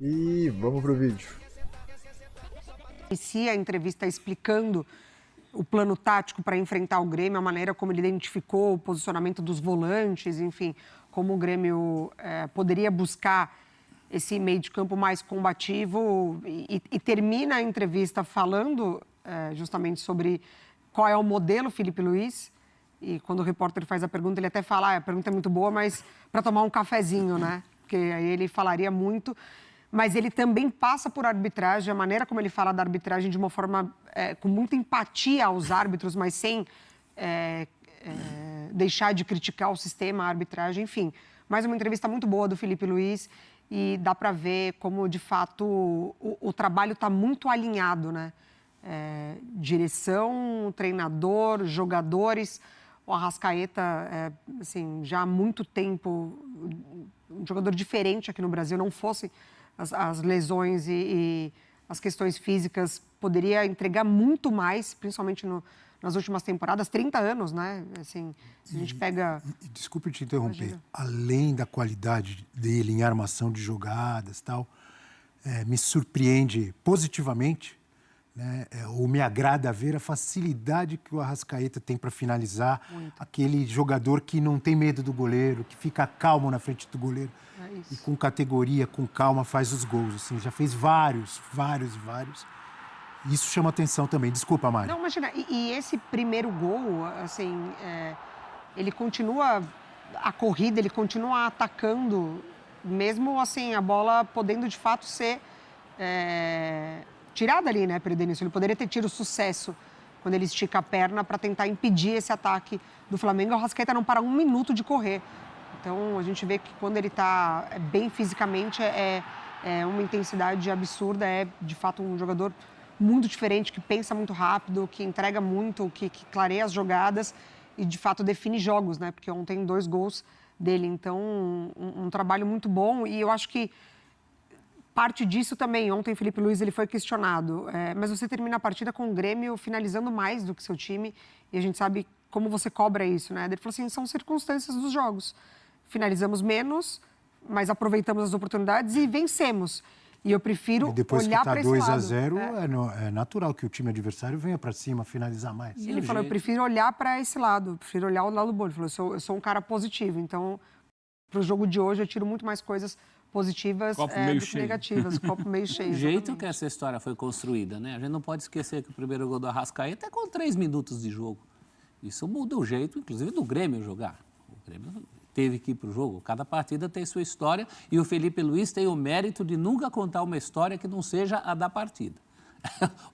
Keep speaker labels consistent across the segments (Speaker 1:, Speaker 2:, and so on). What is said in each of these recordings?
Speaker 1: E vamos pro vídeo.
Speaker 2: Inicia a entrevista explicando o plano tático para enfrentar o Grêmio, a maneira como ele identificou o posicionamento dos volantes, enfim, como o Grêmio poderia buscar esse meio de campo mais combativo e termina a entrevista falando justamente sobre qual é o modelo Felipe Luiz. E quando o repórter faz a pergunta, ele até fala, a pergunta é muito boa, mas para tomar um cafezinho, né? Porque aí ele falaria muito. Mas ele também passa por arbitragem, a maneira como ele fala da arbitragem de uma forma com muita empatia aos árbitros, mas sem deixar de criticar o sistema, a arbitragem, enfim. Mais uma entrevista muito boa do Felipe Luiz e dá para ver como, de fato, o trabalho está muito alinhado, né? Direção, treinador, jogadores. O Arrascaeta, assim, já há muito tempo, um jogador diferente aqui no Brasil, não fosse as lesões e as questões físicas, poderia entregar muito mais, principalmente nas últimas temporadas, 30 anos, né? Assim, se a gente pega...
Speaker 3: Desculpe te interromper. Além da qualidade dele em armação de jogadas e tal, me surpreende positivamente, né? Ou me agrada ver a facilidade que o Arrascaeta tem para finalizar. Muito. Aquele jogador que não tem medo do goleiro, que fica calmo na frente do goleiro. E com categoria, com calma, faz os gols. Assim, já fez vários. Isso chama atenção também. Desculpa, Mari.
Speaker 2: Não, imagina, e esse primeiro gol, assim, ele continua a corrida, ele continua atacando, mesmo assim, a bola podendo de fato ser tirada ali, né, pelo Denilson. Ele poderia ter tido sucesso quando ele estica a perna para tentar impedir esse ataque do Flamengo. O Arrascaeta não para um minuto de correr. Então, a gente vê que quando ele está bem fisicamente, é uma intensidade absurda, é de fato um jogador muito diferente, que pensa muito rápido, que entrega muito, que clareia as jogadas e, de fato, define jogos, né? Porque ontem 2 gols dele. Então, um trabalho muito bom e eu acho que parte disso também. Ontem, Felipe Luiz ele foi questionado, mas você termina a partida com o Grêmio finalizando mais do que seu time e a gente sabe como você cobra isso, né? Ele falou assim, são circunstâncias dos jogos. Finalizamos menos, mas aproveitamos as oportunidades e vencemos. E eu prefiro olhar para esse lado.
Speaker 3: Depois que está 2-0, é natural que o time adversário venha para cima, finalizar mais.
Speaker 2: Ele falou, eu prefiro olhar para esse lado, prefiro olhar o lado bom. Ele falou, eu sou um cara positivo, então, para o jogo de hoje, eu tiro muito mais coisas positivas do que negativas. Copo meio cheio.
Speaker 4: O jeito que essa história foi construída, né? A gente não pode esquecer que o primeiro gol do Arrascaeta é com 3 minutos de jogo. Isso muda o jeito, inclusive, do Grêmio jogar. O Grêmio teve que ir para o jogo. Cada partida tem sua história e o Felipe Luiz tem o mérito de nunca contar uma história que não seja a da partida.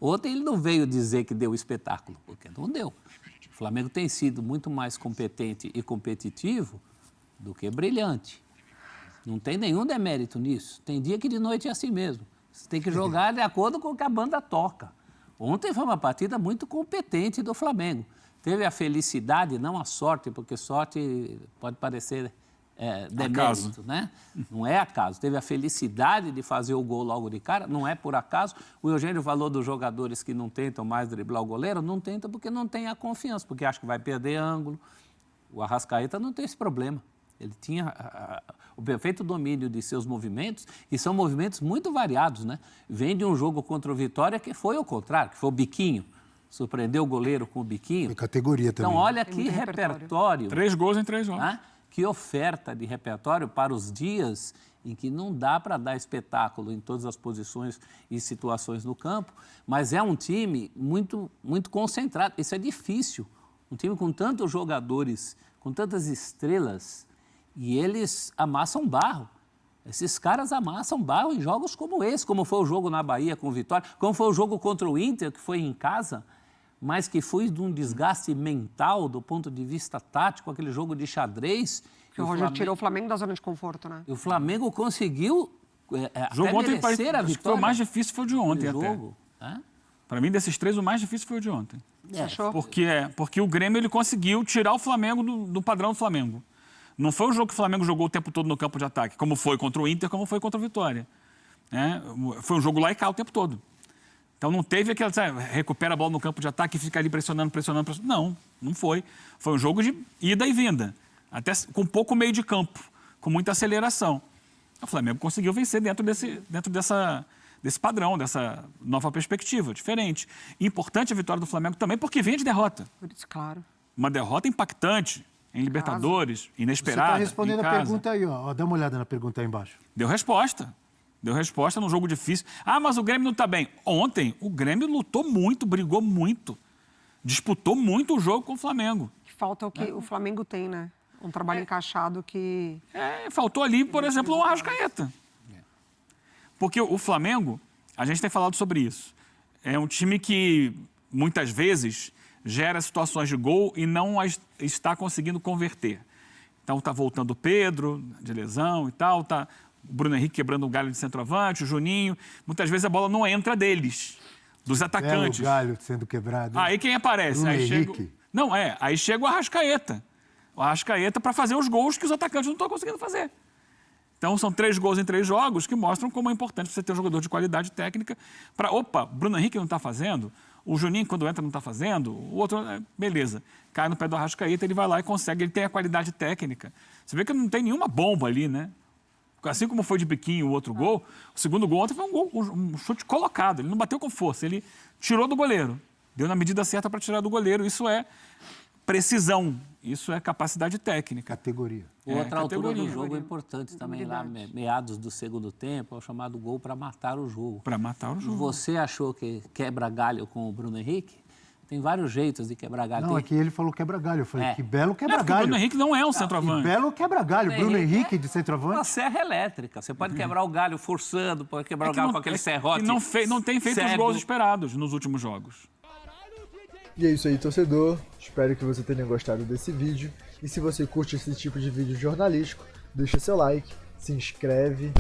Speaker 4: Ontem ele não veio dizer que deu espetáculo, porque não deu. O Flamengo tem sido muito mais competente e competitivo do que brilhante. Não tem nenhum demérito nisso. Tem dia que de noite é assim mesmo. Você tem que jogar de acordo com o que a banda toca. Ontem foi uma partida muito competente do Flamengo. Teve a felicidade, não a sorte, porque sorte pode parecer demérito, né? Não é acaso. Teve a felicidade de fazer o gol logo de cara, não é por acaso. O Eugênio falou dos jogadores que não tentam mais driblar o goleiro, não tentam porque não tem a confiança, porque acha que vai perder ângulo. O Arrascaeta não tem esse problema. Ele tinha o perfeito domínio de seus movimentos, e são movimentos muito variados, né? Vem de um jogo contra o Vitória que foi o contrário, que foi o biquinho. Surpreendeu o goleiro com o biquinho.
Speaker 3: Foi categoria também.
Speaker 4: Então, olha que repertório.
Speaker 5: 3 gols em 3 jogos.
Speaker 4: Né? Que oferta de repertório para os dias em que não dá para dar espetáculo em todas as posições e situações no campo, mas é um time muito, muito concentrado. Isso é difícil. Um time com tantos jogadores, com tantas estrelas, e eles amassam barro. Esses caras amassam barro em jogos como esse, como foi o jogo na Bahia com o Vitória, como foi o jogo contra o Inter, que foi em casa, mas que foi de um desgaste mental do ponto de vista tático, aquele jogo de xadrez.
Speaker 2: Que o Rogério tirou o Flamengo da zona de conforto, né?
Speaker 4: E o Flamengo conseguiu
Speaker 5: jogo
Speaker 4: até
Speaker 5: ontem,
Speaker 4: merecer a
Speaker 5: acho que
Speaker 4: vitória.
Speaker 5: foi o mais difícil, foi o de ontem
Speaker 4: jogo,
Speaker 5: até. Para mim, desses 3, o mais difícil foi o de ontem.
Speaker 2: Você achou?
Speaker 5: Porque o Grêmio ele conseguiu tirar o Flamengo do padrão do Flamengo. Não foi um jogo que o Flamengo jogou o tempo todo no campo de ataque, como foi contra o Inter, como foi contra o Vitória. Foi um jogo lá e cá o tempo todo. Então não teve aquela, recupera a bola no campo de ataque e fica ali pressionando. Não foi. Foi um jogo de ida e vinda, até com pouco meio de campo, com muita aceleração. O Flamengo conseguiu vencer dentro desse padrão, dessa nova perspectiva, diferente. Importante a vitória do Flamengo também, porque vinha de derrota.
Speaker 2: Por isso, claro.
Speaker 5: Uma derrota impactante em Libertadores, inesperada.
Speaker 3: Você está respondendo
Speaker 5: em
Speaker 3: a
Speaker 5: casa.
Speaker 3: pergunta aí, ó. Dá uma olhada na pergunta aí embaixo.
Speaker 5: Deu resposta. Deu resposta num jogo difícil. Ah, mas o Grêmio não está bem. Ontem, o Grêmio lutou muito, brigou muito. Disputou muito o jogo com o Flamengo.
Speaker 2: Falta o que o Flamengo tem, né? Um trabalho encaixado que...
Speaker 5: Faltou ali, por exemplo, o Arrascaeta. Porque o Flamengo, a gente tem falado sobre isso, é um time que muitas vezes gera situações de gol e não está conseguindo converter. Então está voltando o Pedro, de lesão e tal, tá o Bruno Henrique quebrando um galho de centroavante, o Juninho. Muitas vezes a bola não entra deles, dos atacantes.
Speaker 3: O galho sendo quebrado.
Speaker 5: Aí quem aparece?
Speaker 3: Bruno
Speaker 5: Aí
Speaker 3: Henrique.
Speaker 5: chega... Não, aí chega o Arrascaeta. O Arrascaeta para fazer os gols que os atacantes não estão conseguindo fazer. Então, são 3 gols em 3 jogos que mostram como é importante você ter um jogador de qualidade técnica para... Opa, Bruno Henrique não está fazendo, o Juninho, quando entra, não está fazendo, o outro, beleza. Cai no pé do Arrascaeta, ele vai lá e consegue, ele tem a qualidade técnica. Você vê que não tem nenhuma bomba ali, né? Assim como foi de biquinho o outro gol, o segundo gol ontem foi um chute colocado, ele não bateu com força, ele tirou do goleiro, deu na medida certa para tirar do goleiro. Isso é precisão, isso é capacidade técnica.
Speaker 3: Categoria.
Speaker 4: Outra altura do
Speaker 2: categoria.
Speaker 4: jogo importante também, lá meados do segundo tempo, é o chamado gol para matar o jogo.
Speaker 5: Para matar o jogo.
Speaker 4: Você achou que quebra galho com o Bruno Henrique? Tem vários jeitos de quebrar galho.
Speaker 3: Não, aqui ele falou quebra-galho. Eu falei, que belo
Speaker 5: Porque o
Speaker 3: quebra-galho.
Speaker 5: Bruno Henrique não é um
Speaker 3: Que
Speaker 5: centroavante.
Speaker 3: belo quebra-galho. Bruno Henrique de
Speaker 4: Uma
Speaker 3: centroavante.
Speaker 4: serra elétrica. Você pode quebrar o galho forçando, pode quebrar o galho com aquele serrote.
Speaker 5: E não tem feito os
Speaker 4: cego.
Speaker 5: gols esperados nos últimos jogos.
Speaker 1: E é isso aí, torcedor. Espero que você tenha gostado desse vídeo. E se você curte esse tipo de vídeo jornalístico, deixa seu like, se inscreve